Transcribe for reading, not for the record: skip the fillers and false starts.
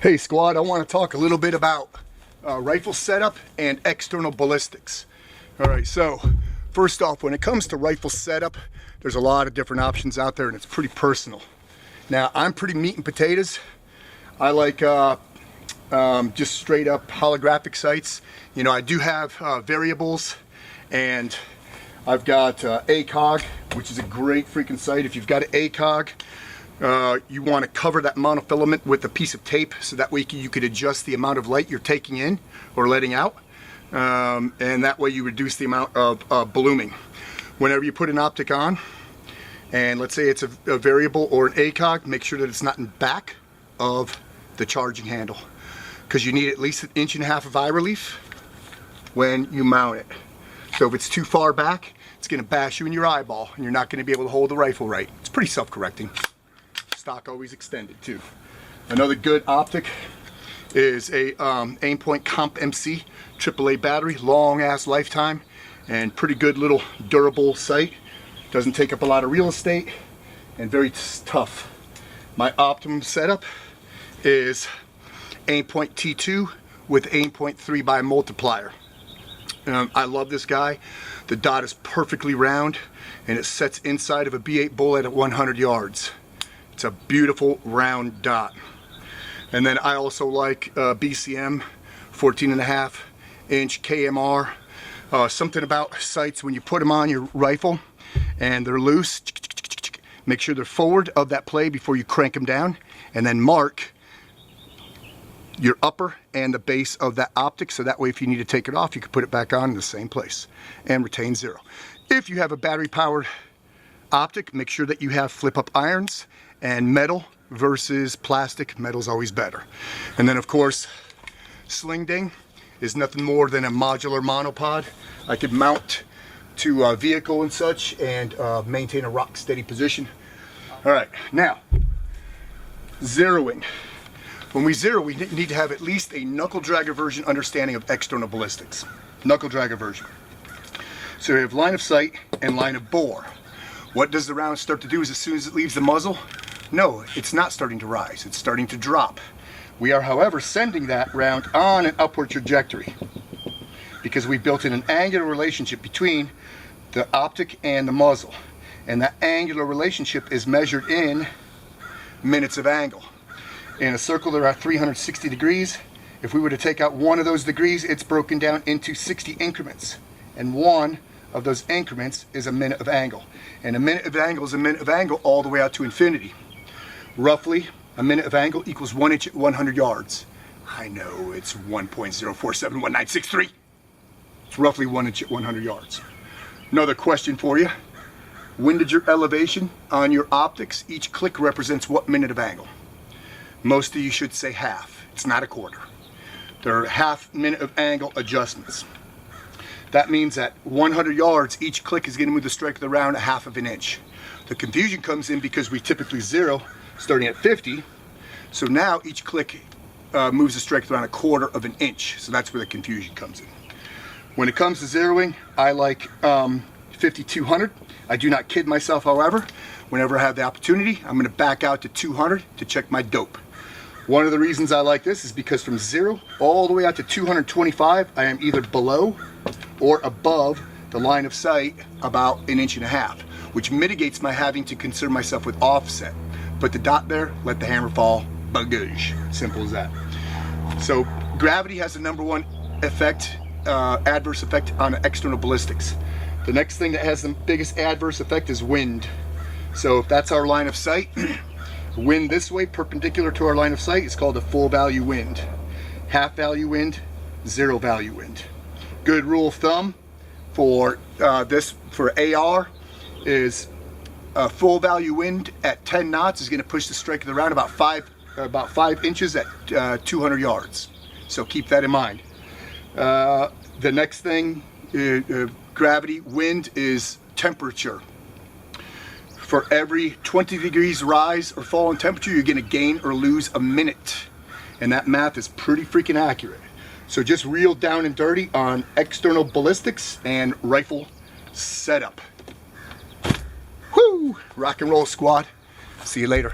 Hey squad, I want to talk a little bit about rifle setup and external ballistics. Alright, so first off, when it comes to rifle setup, there's a lot of different options out there and it's pretty personal. Now, I'm pretty meat and potatoes. I like just straight up holographic sights. You know, I do have variables, and I've got ACOG, which is a great freaking sight. If you've got an ACOG, you want to cover that monofilament with a piece of tape so that way you could adjust the amount of light you're taking in or letting out, and that way you reduce the amount of blooming. Whenever you put an optic on, and let's say it's a variable or an ACOG, make sure that it's not in back of the charging handle, because you need at least 1.5 inches of eye relief when you mount it. So if it's too far back, it's going to bash you in your eyeball and you're not going to be able to hold the rifle right. It's pretty self-correcting. Stock always extended too. Another good optic is a Aimpoint Comp MC AAA battery, long ass lifetime, and pretty good little durable sight. Doesn't take up a lot of real estate and very tough. My optimum setup is Aimpoint T2 with Aimpoint 3x multiplier. I love this guy. The dot is perfectly round and it sets inside of a B8 bullet at 100 yards. It's a beautiful round dot. And then I also like BCM 14.5 inch KMR. Something about sights when you put them on your rifle and they're loose, make sure they're forward of that play before you crank them down, and then mark your upper and the base of that optic, so that way if you need to take it off, you can put it back on in the same place and retain zero. If you have a battery powered optic, make sure that you have flip up irons, and metal versus plastic, metal's always better. And then of course, Sling Ding is nothing more than a modular monopod. I could mount to a vehicle and such and maintain a rock steady position. All right, now, zeroing. When we zero, we need to have at least a knuckle dragger version understanding of external ballistics. Knuckle dragger version. So we have line of sight and line of bore. What does the round start to do as soon as it leaves the muzzle? No, it's not starting to rise, it's starting to drop. We are, however, sending that round on an upward trajectory because we built in an angular relationship between the optic and the muzzle. And that angular relationship is measured in minutes of angle. In a circle, there are 360 degrees. If we were to take out one of those degrees, it's broken down into 60 increments. And one of those increments is a minute of angle. And a minute of angle is a minute of angle all the way out to infinity. Roughly, a minute of angle equals 1 inch at 100 yards. I know it's 1.0471963. It's roughly 1 inch at 100 yards. Another question for you. Windage elevation on your optics, each click represents what minute of angle? Most of you should say half. It's not a quarter. There are half minute of angle adjustments. That means at 100 yards, each click is going to move the strike of the round 1/2 inch. The confusion comes in because we typically zero starting at 50. So now each click moves the strike of the round 1/4 inch. So that's where the confusion comes in. When it comes to zeroing, I like 5200. I do not kid myself, however. Whenever I have the opportunity, I'm going to back out to 200 to check my dope. One of the reasons I like this is because from 0 all the way out to 225, I am either below or above the line of sight about 1.5 inches, which mitigates my having to concern myself with offset. Put the dot there, let the hammer fall, bagage. Simple as that. So gravity has the #1 effect, adverse effect on external ballistics. The next thing that has the biggest adverse effect is wind. So if that's our line of sight, wind this way perpendicular to our line of sight is called a full value wind. Half value wind, 0 value wind. Good rule of thumb for for AR is a full value wind at 10 knots is going to push the strike of the round about 5 inches at 200 yards. So keep that in mind. The next thing, gravity, wind is temperature. For every 20 degrees rise or fall in temperature, you're going to gain or lose a minute. And that math is pretty freaking accurate. So just real down and dirty on external ballistics and rifle setup. Woo! Rock and roll, squad. See you later.